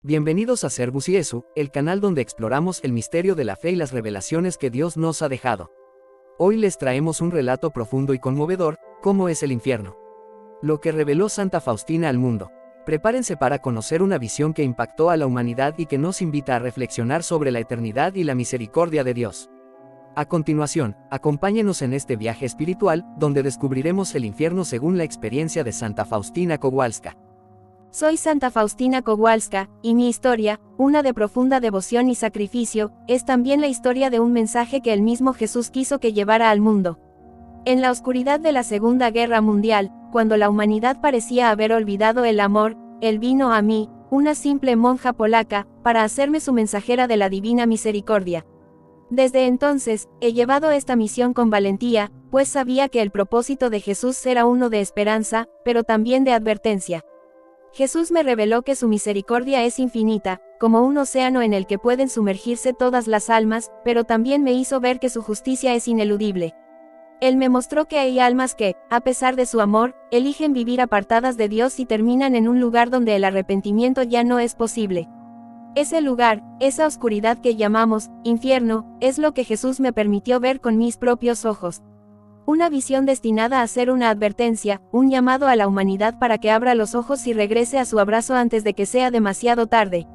Bienvenidos a Servus Iesu, el canal donde exploramos el misterio de la fe y las revelaciones que Dios nos ha dejado. Hoy les traemos un relato profundo y conmovedor, ¿cómo es el infierno? Lo que reveló Santa Faustina al mundo. Prepárense para conocer una visión que impactó a la humanidad y que nos invita a reflexionar sobre la eternidad y la misericordia de Dios. A continuación, acompáñenos en este viaje espiritual, donde descubriremos el infierno según la experiencia de Santa Faustina Kowalska. Soy Santa Faustina Kowalska, y mi historia, una de profunda devoción y sacrificio, es también la historia de un mensaje que el mismo Jesús quiso que llevara al mundo. En la oscuridad de la Segunda Guerra Mundial, cuando la humanidad parecía haber olvidado el amor, Él vino a mí, una simple monja polaca, para hacerme su mensajera de la divina misericordia. Desde entonces, he llevado esta misión con valentía, pues sabía que el propósito de Jesús era uno de esperanza, pero también de advertencia. Jesús me reveló que su misericordia es infinita, como un océano en el que pueden sumergirse todas las almas, pero también me hizo ver que su justicia es ineludible. Él me mostró que hay almas que, a pesar de su amor, eligen vivir apartadas de Dios y terminan en un lugar donde el arrepentimiento ya no es posible. Ese lugar, esa oscuridad que llamamos infierno, es lo que Jesús me permitió ver con mis propios ojos. Una visión destinada a ser una advertencia, un llamado a la humanidad para que abra los ojos y regrese a su abrazo antes de que sea demasiado tarde.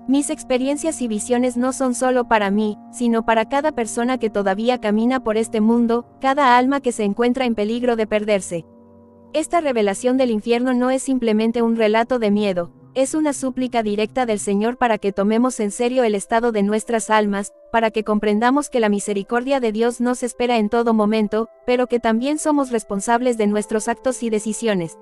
Mis experiencias y visiones no son solo para mí, sino para cada persona que todavía camina por este mundo, cada alma que se encuentra en peligro de perderse. Esta revelación del infierno no es simplemente un relato de miedo, es una súplica directa del Señor para que tomemos en serio el estado de nuestras almas, para que comprendamos que la misericordia de Dios nos espera en todo momento, pero que también somos responsables de nuestros actos y decisiones.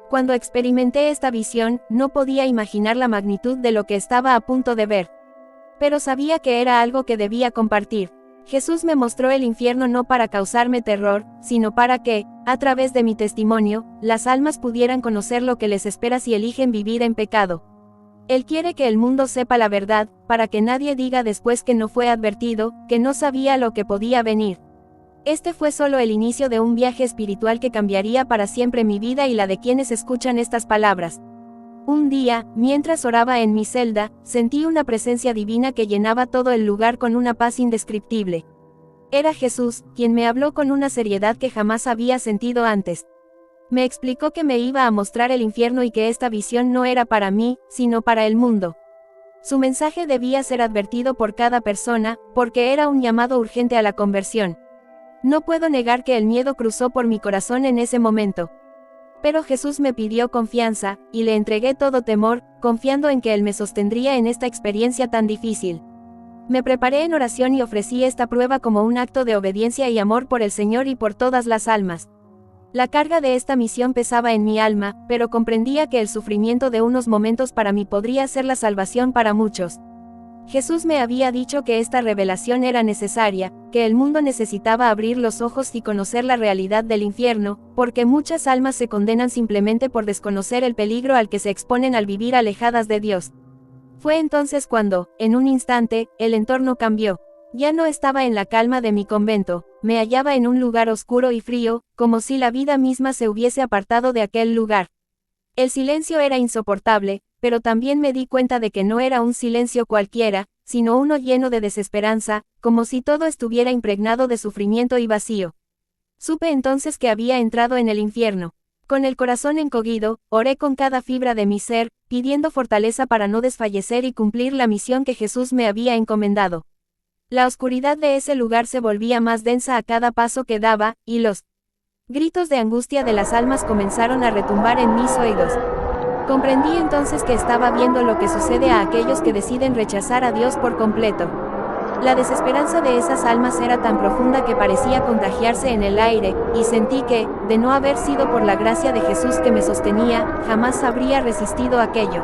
Cuando experimenté esta visión, no podía imaginar la magnitud de lo que estaba a punto de ver. Pero sabía que era algo que debía compartir. Jesús me mostró el infierno no para causarme terror, sino para que, a través de mi testimonio, las almas pudieran conocer lo que les espera si eligen vivir en pecado. Él quiere que el mundo sepa la verdad, para que nadie diga después que no fue advertido, que no sabía lo que podía venir. Este fue solo el inicio de un viaje espiritual que cambiaría para siempre mi vida y la de quienes escuchan estas palabras. Un día, mientras oraba en mi celda, sentí una presencia divina que llenaba todo el lugar con una paz indescriptible. Era Jesús, quien me habló con una seriedad que jamás había sentido antes. Me explicó que me iba a mostrar el infierno y que esta visión no era para mí, sino para el mundo. Su mensaje debía ser advertido por cada persona, porque era un llamado urgente a la conversión. No puedo negar que el miedo cruzó por mi corazón en ese momento. Pero Jesús me pidió confianza, y le entregué todo temor, confiando en que Él me sostendría en esta experiencia tan difícil. Me preparé en oración y ofrecí esta prueba como un acto de obediencia y amor por el Señor y por todas las almas. La carga de esta misión pesaba en mi alma, pero comprendía que el sufrimiento de unos momentos para mí podría ser la salvación para muchos. Jesús me había dicho que esta revelación era necesaria, que el mundo necesitaba abrir los ojos y conocer la realidad del infierno, porque muchas almas se condenan simplemente por desconocer el peligro al que se exponen al vivir alejadas de Dios. Fue entonces cuando, en un instante, el entorno cambió. Ya no estaba en la calma de mi convento, me hallaba en un lugar oscuro y frío, como si la vida misma se hubiese apartado de aquel lugar. El silencio era insoportable, pero también me di cuenta de que no era un silencio cualquiera, sino uno lleno de desesperanza, como si todo estuviera impregnado de sufrimiento y vacío. Supe entonces que había entrado en el infierno. Con el corazón encogido, oré con cada fibra de mi ser, pidiendo fortaleza para no desfallecer y cumplir la misión que Jesús me había encomendado. La oscuridad de ese lugar se volvía más densa a cada paso que daba, y los gritos de angustia de las almas comenzaron a retumbar en mis oídos. Comprendí entonces que estaba viendo lo que sucede a aquellos que deciden rechazar a Dios por completo. La desesperanza de esas almas era tan profunda que parecía contagiarse en el aire, y sentí que, de no haber sido por la gracia de Jesús que me sostenía, jamás habría resistido aquello.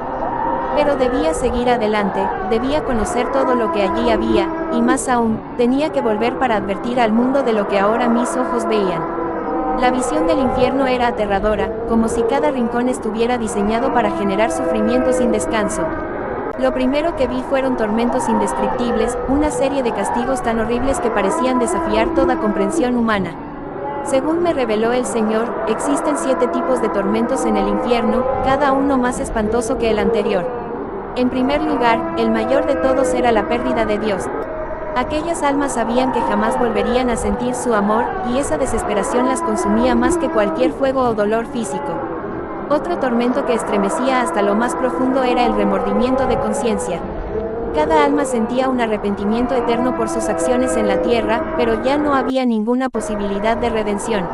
Pero debía seguir adelante, debía conocer todo lo que allí había, y más aún, tenía que volver para advertir al mundo de lo que ahora mis ojos veían. La visión del infierno era aterradora, como si cada rincón estuviera diseñado para generar sufrimiento sin descanso. Lo primero que vi fueron tormentos indescriptibles, una serie de castigos tan horribles que parecían desafiar toda comprensión humana. Según me reveló el Señor, existen 7 tipos de tormentos en el infierno, cada uno más espantoso que el anterior. En primer lugar, el mayor de todos era la pérdida de Dios. Aquellas almas sabían que jamás volverían a sentir su amor, y esa desesperación las consumía más que cualquier fuego o dolor físico. Otro tormento que estremecía hasta lo más profundo era el remordimiento de conciencia. Cada alma sentía un arrepentimiento eterno por sus acciones en la tierra, pero ya no había ninguna posibilidad de redención.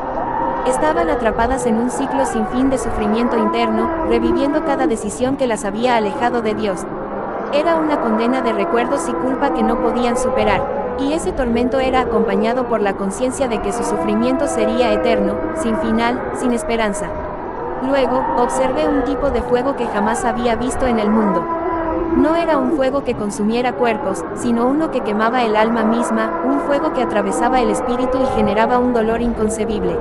Estaban atrapadas en un ciclo sin fin de sufrimiento interno, reviviendo cada decisión que las había alejado de Dios. Era una condena de recuerdos y culpa que no podían superar, y ese tormento era acompañado por la conciencia de que su sufrimiento sería eterno, sin final, sin esperanza. Luego, observé un tipo de fuego que jamás había visto en el mundo. No era un fuego que consumiera cuerpos, sino uno que quemaba el alma misma, un fuego que atravesaba el espíritu y generaba un dolor inconcebible.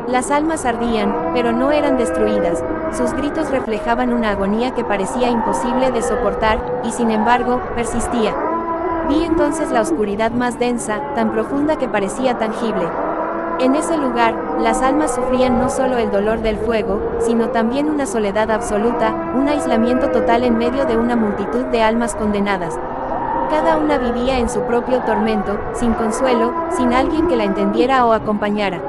Las almas ardían, pero no eran destruidas. Sus gritos reflejaban una agonía que parecía imposible de soportar, y sin embargo, persistía. Vi entonces la oscuridad más densa, tan profunda que parecía tangible. En ese lugar, las almas sufrían no solo el dolor del fuego, sino también una soledad absoluta, un aislamiento total en medio de una multitud de almas condenadas. Cada una vivía en su propio tormento, sin consuelo, sin alguien que la entendiera o acompañara.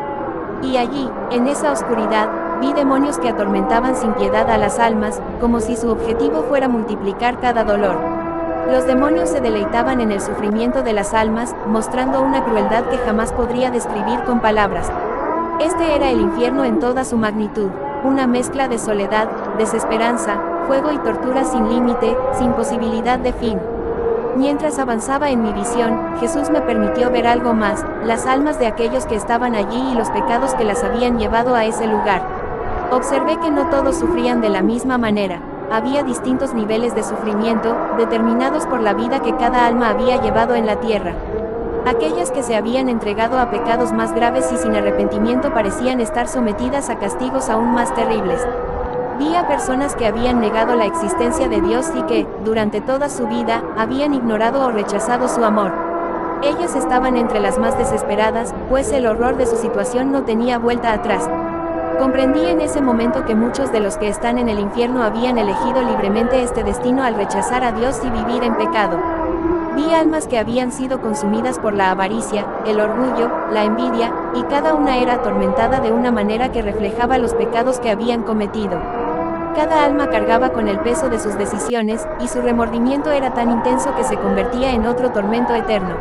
Y allí, en esa oscuridad, vi demonios que atormentaban sin piedad a las almas, como si su objetivo fuera multiplicar cada dolor. Los demonios se deleitaban en el sufrimiento de las almas, mostrando una crueldad que jamás podría describir con palabras. Este era el infierno en toda su magnitud, una mezcla de soledad, desesperanza, fuego y tortura sin límite, sin posibilidad de fin. Mientras avanzaba en mi visión, Jesús me permitió ver algo más, las almas de aquellos que estaban allí y los pecados que las habían llevado a ese lugar. Observé que no todos sufrían de la misma manera. Había distintos niveles de sufrimiento, determinados por la vida que cada alma había llevado en la tierra. Aquellas que se habían entregado a pecados más graves y sin arrepentimiento parecían estar sometidas a castigos aún más terribles. Vi a personas que habían negado la existencia de Dios y que, durante toda su vida, habían ignorado o rechazado su amor. Ellas estaban entre las más desesperadas, pues el horror de su situación no tenía vuelta atrás. Comprendí en ese momento que muchos de los que están en el infierno habían elegido libremente este destino al rechazar a Dios y vivir en pecado. Vi almas que habían sido consumidas por la avaricia, el orgullo, la envidia, y cada una era atormentada de una manera que reflejaba los pecados que habían cometido. Cada alma cargaba con el peso de sus decisiones, y su remordimiento era tan intenso que se convertía en otro tormento eterno.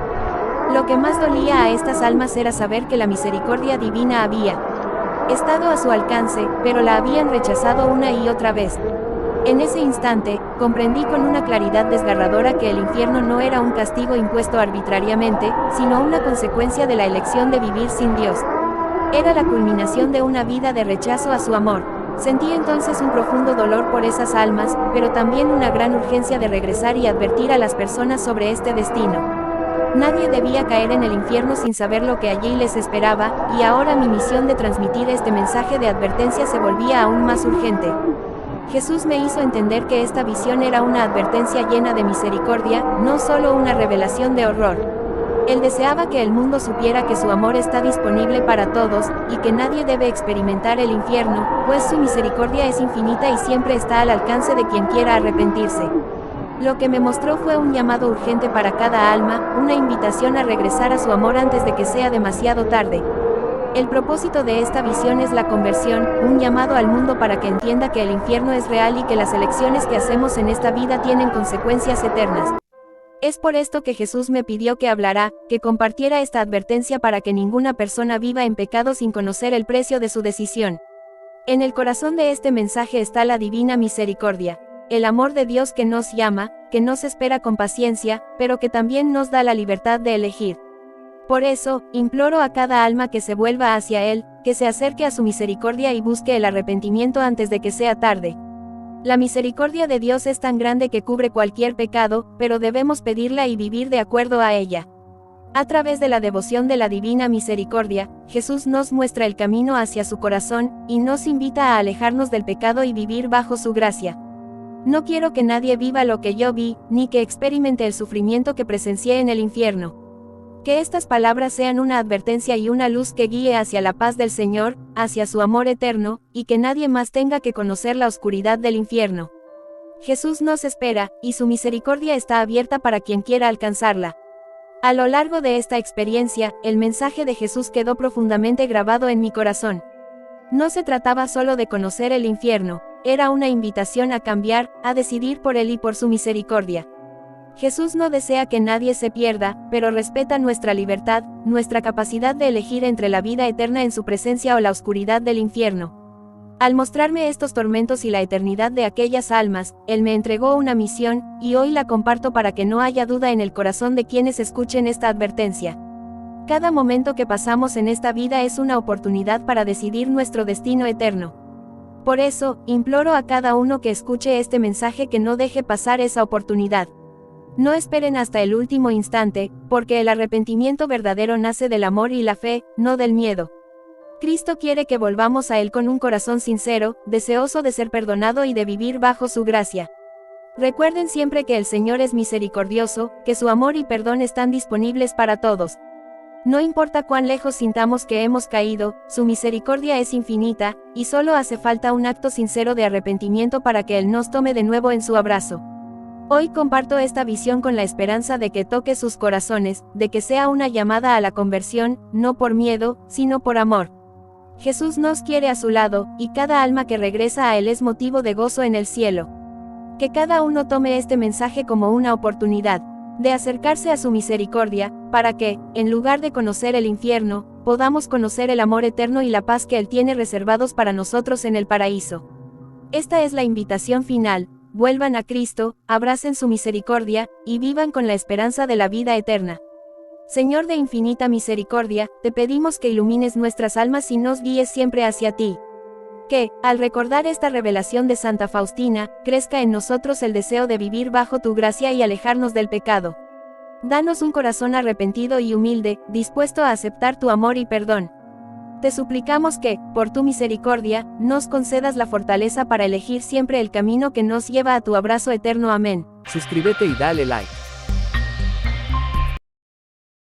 Lo que más dolía a estas almas era saber que la misericordia divina había estado a su alcance, pero la habían rechazado una y otra vez. En ese instante, comprendí con una claridad desgarradora que el infierno no era un castigo impuesto arbitrariamente, sino una consecuencia de la elección de vivir sin Dios. Era la culminación de una vida de rechazo a su amor. Sentí entonces un profundo dolor por esas almas, pero también una gran urgencia de regresar y advertir a las personas sobre este destino. Nadie debía caer en el infierno sin saber lo que allí les esperaba, y ahora mi misión de transmitir este mensaje de advertencia se volvía aún más urgente. Jesús me hizo entender que esta visión era una advertencia llena de misericordia, no solo una revelación de horror. Él deseaba que el mundo supiera que su amor está disponible para todos, y que nadie debe experimentar el infierno, pues su misericordia es infinita y siempre está al alcance de quien quiera arrepentirse. Lo que me mostró fue un llamado urgente para cada alma, una invitación a regresar a su amor antes de que sea demasiado tarde. El propósito de esta visión es la conversión, un llamado al mundo para que entienda que el infierno es real y que las elecciones que hacemos en esta vida tienen consecuencias eternas. Es por esto que Jesús me pidió que hablara, que compartiera esta advertencia para que ninguna persona viva en pecado sin conocer el precio de su decisión. En el corazón de este mensaje está la divina misericordia. El amor de Dios que nos llama, que nos espera con paciencia, pero que también nos da la libertad de elegir. Por eso, imploro a cada alma que se vuelva hacia Él, que se acerque a su misericordia y busque el arrepentimiento antes de que sea tarde. La misericordia de Dios es tan grande que cubre cualquier pecado, pero debemos pedirla y vivir de acuerdo a ella. A través de la devoción de la divina misericordia, Jesús nos muestra el camino hacia su corazón, y nos invita a alejarnos del pecado y vivir bajo su gracia. No quiero que nadie viva lo que yo vi, ni que experimente el sufrimiento que presencié en el infierno. Que estas palabras sean una advertencia y una luz que guíe hacia la paz del Señor, hacia su amor eterno, y que nadie más tenga que conocer la oscuridad del infierno. Jesús nos espera, y su misericordia está abierta para quien quiera alcanzarla. A lo largo de esta experiencia, el mensaje de Jesús quedó profundamente grabado en mi corazón. No se trataba solo de conocer el infierno, era una invitación a cambiar, a decidir por Él y por su misericordia. Jesús no desea que nadie se pierda, pero respeta nuestra libertad, nuestra capacidad de elegir entre la vida eterna en su presencia o la oscuridad del infierno. Al mostrarme estos tormentos y la eternidad de aquellas almas, Él me entregó una misión, y hoy la comparto para que no haya duda en el corazón de quienes escuchen esta advertencia. Cada momento que pasamos en esta vida es una oportunidad para decidir nuestro destino eterno. Por eso, imploro a cada uno que escuche este mensaje que no deje pasar esa oportunidad. No esperen hasta el último instante, porque el arrepentimiento verdadero nace del amor y la fe, no del miedo. Cristo quiere que volvamos a Él con un corazón sincero, deseoso de ser perdonado y de vivir bajo su gracia. Recuerden siempre que el Señor es misericordioso, que su amor y perdón están disponibles para todos. No importa cuán lejos sintamos que hemos caído, su misericordia es infinita, y solo hace falta un acto sincero de arrepentimiento para que Él nos tome de nuevo en su abrazo. Hoy comparto esta visión con la esperanza de que toque sus corazones, de que sea una llamada a la conversión, no por miedo, sino por amor. Jesús nos quiere a su lado, y cada alma que regresa a Él es motivo de gozo en el cielo. Que cada uno tome este mensaje como una oportunidad de acercarse a su misericordia, para que, en lugar de conocer el infierno, podamos conocer el amor eterno y la paz que Él tiene reservados para nosotros en el paraíso. Esta es la invitación final: vuelvan a Cristo, abracen su misericordia, y vivan con la esperanza de la vida eterna. Señor de infinita misericordia, te pedimos que ilumines nuestras almas y nos guíes siempre hacia ti. Que, al recordar esta revelación de Santa Faustina, crezca en nosotros el deseo de vivir bajo tu gracia y alejarnos del pecado. Danos un corazón arrepentido y humilde, dispuesto a aceptar tu amor y perdón. Te suplicamos que, por tu misericordia, nos concedas la fortaleza para elegir siempre el camino que nos lleva a tu abrazo eterno. Amén. Suscríbete y dale like.